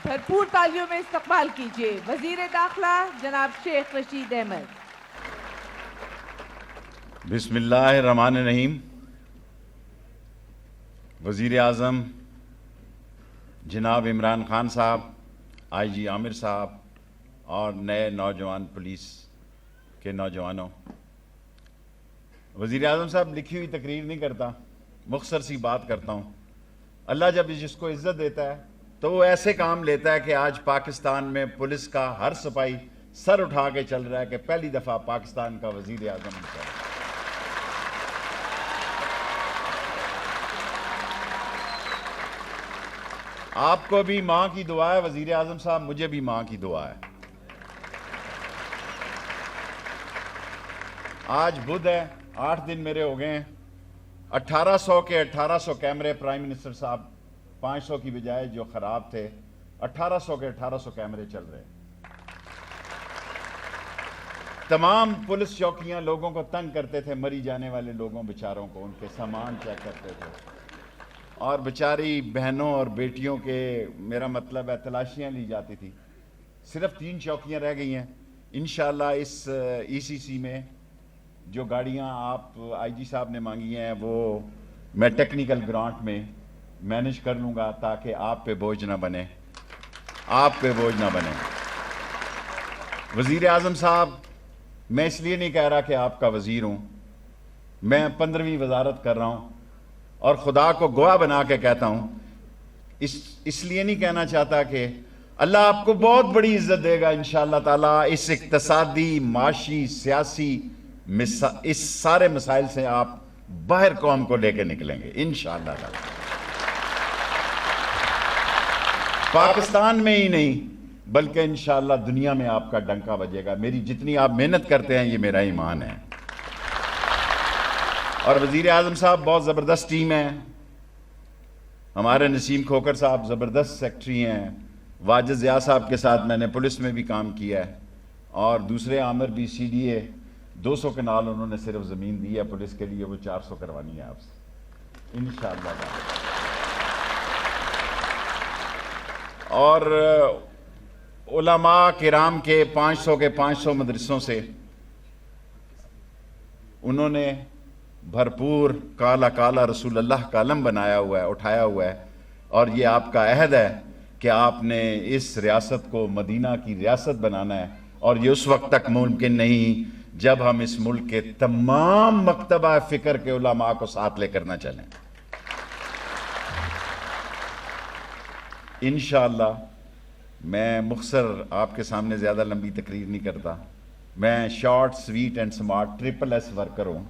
بھرپور تالیوں میں استقبال کیجیے وزیر داخلہ جناب شیخ رشید احمد۔ بسم اللہ الرحمن الرحیم۔ وزیر اعظم جناب عمران خان صاحب، آئی جی عامر صاحب اور نئے نوجوان پولیس کے نوجوانوں، وزیر اعظم صاحب لکھی ہوئی تقریر نہیں کرتا، مختصر سی بات کرتا ہوں۔ اللہ جب جس کو عزت دیتا ہے تو وہ ایسے کام لیتا ہے کہ آج پاکستان میں پولیس کا ہر سپاہی سر اٹھا کے چل رہا ہے کہ پہلی دفعہ پاکستان کا وزیر اعظم ہے۔ آپ کو بھی ماں کی دعا ہے وزیر اعظم صاحب، مجھے بھی ماں کی دعا ہے۔ آج بدھ ہے، 8 دن میرے ہو گئے ہیں۔ 1800 کے 1800 کیمرے پرائم منسٹر صاحب، 500 کی بجائے جو خراب تھے، 1800 کے 1800 کیمرے چل رہے ہیں۔ تمام پولیس چوکیاں لوگوں کو تنگ کرتے تھے، مری جانے والے لوگوں بیچاروں کو، ان کے سامان چیک کرتے تھے، اور بیچاری بہنوں اور بیٹیوں کے، میرا مطلب ہے، تلاشیاں لی جاتی تھی۔ صرف 3 چوکیاں رہ گئی ہیں۔ انشاءاللہ اس ای سی سی میں جو گاڑیاں آپ آئی جی صاحب نے مانگی ہیں وہ میں ٹیکنیکل گرانٹ میں مینج کر لوں گا تاکہ آپ پہ بوجھ نہ بنے، آپ پہ بوجھ نہ بنے۔ وزیر اعظم صاحب، میں اس لیے نہیں کہہ رہا کہ آپ کا وزیر ہوں، میں 15ویں وزارت کر رہا ہوں اور خدا کو گواہ بنا کے کہتا ہوں، اس لیے نہیں کہنا چاہتا کہ اللہ آپ کو بہت بڑی عزت دے گا انشاءاللہ تعالیٰ۔ اس اقتصادی، معاشی، سیاسی اس سارے مسائل سے آپ باہر قوم کو لے کے نکلیں گے انشاءاللہ تعالیٰ۔ پاکستان میں ہی نہیں بلکہ انشاءاللہ دنیا میں آپ کا ڈنکا بجے گا۔ میری جتنی آپ محنت کرتے ہیں یہ میرا ایمان ہے۔ اور وزیر اعظم صاحب بہت زبردست ٹیم ہے، ہمارے نسیم کھوکر صاحب زبردست سیکٹری ہیں، واجد ضیاء صاحب کے ساتھ میں نے پولیس میں بھی کام کیا ہے، اور دوسرے عامر بھی سی ڈی اے 200 کنال انہوں نے صرف زمین دی ہے پولیس کے لیے، وہ 400 کروانی ہے آپ سے انشاءاللہ تعالی۔ اور علماء کرام کے 500 کے 500 مدرسوں سے انہوں نے بھرپور کالا کالا رسول اللہ کا علم بنایا ہوا ہے، اٹھایا ہوا ہے، اور یہ آپ کا عہد ہے کہ آپ نے اس ریاست کو مدینہ کی ریاست بنانا ہے، اور یہ اس وقت تک ممکن نہیں جب ہم اس ملک کے تمام مکتبہ فکر کے علماء کو ساتھ لے کر نہ چلیں۔ انشاءاللہ میں مختصر آپ کے سامنے زیادہ لمبی تقریر نہیں کرتا، میں short sweet and smart triple S worker ہوں،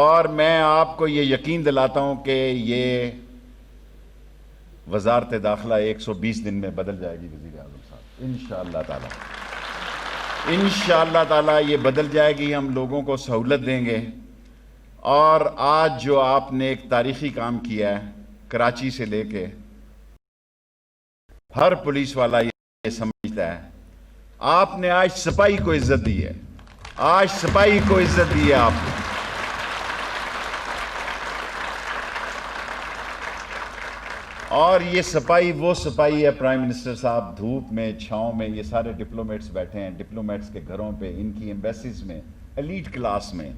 اور میں آپ کو یہ یقین دلاتا ہوں کہ یہ وزارت داخلہ 120 دن میں بدل جائے گی وزیر اعظم صاحب انشاءاللہ تعالی۔ انشاءاللہ تعالی یہ بدل جائے گی، ہم لوگوں کو سہولت دیں گے۔ اور آج جو آپ نے ایک تاریخی کام کیا ہے، کراچی سے لے کے ہر پولیس والا یہ سمجھتا ہے، آپ نے آج سپاہی کو عزت دی ہے، آج سپاہی کو عزت دی ہے آپ نے۔ اور یہ سپاہی وہ سپاہی ہے پرائم منسٹر صاحب، دھوپ میں چھاؤں میں، یہ سارے ڈپلومیٹس بیٹھے ہیں، ڈپلومیٹس کے گھروں پہ، ان کی ایمبیسیز میں، ایلیٹ کلاس میں،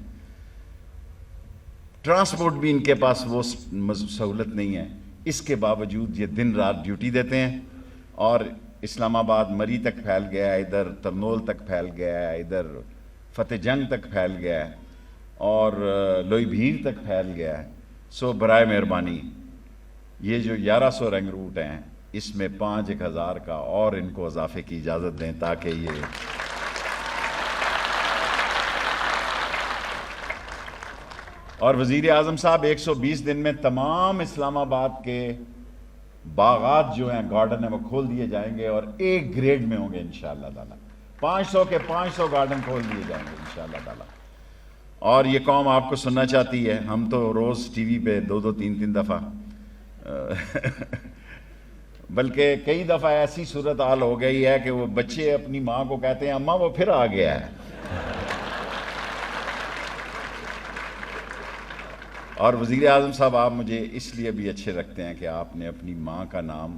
ٹرانسپورٹ بھی ان کے پاس وہ سہولت نہیں ہے، اس کے باوجود یہ دن رات ڈیوٹی دیتے ہیں، اور اسلام آباد مری تک پھیل گیا ہے، ادھر ترنول تک پھیل گیا ہے، ادھر فتح جنگ تک پھیل گیا ہے، اور لوئی بھیڑ تک پھیل گیا ہے۔ سو برائے مہربانی یہ جو 1100 رنگ روٹ ہیں، اس میں 5000 کا اور ان کو اضافے کی اجازت دیں تاکہ یہ اور وزیر اعظم صاحب 120 دن میں تمام اسلام آباد کے باغات جو ہیں، گارڈن ہیں، وہ کھول دیے جائیں گے، اور ایک گریڈ میں ہوں گے انشاءاللہ تعالی۔ 500 کے 500 گارڈن کھول دیے جائیں گے انشاءاللہ تعالی۔ اور یہ قوم آپ کو سننا چاہتی ہے، ہم تو روز ٹی وی پہ 2 3 دفعہ بلکہ کئی دفعہ ایسی صورتحال ہو گئی ہے کہ وہ بچے اپنی ماں کو کہتے ہیں اماں وہ پھر آ گیا ہے۔ اور وزیر اعظم صاحب، آپ مجھے اس لیے بھی اچھے لگتے ہیں کہ آپ نے اپنی ماں کا نام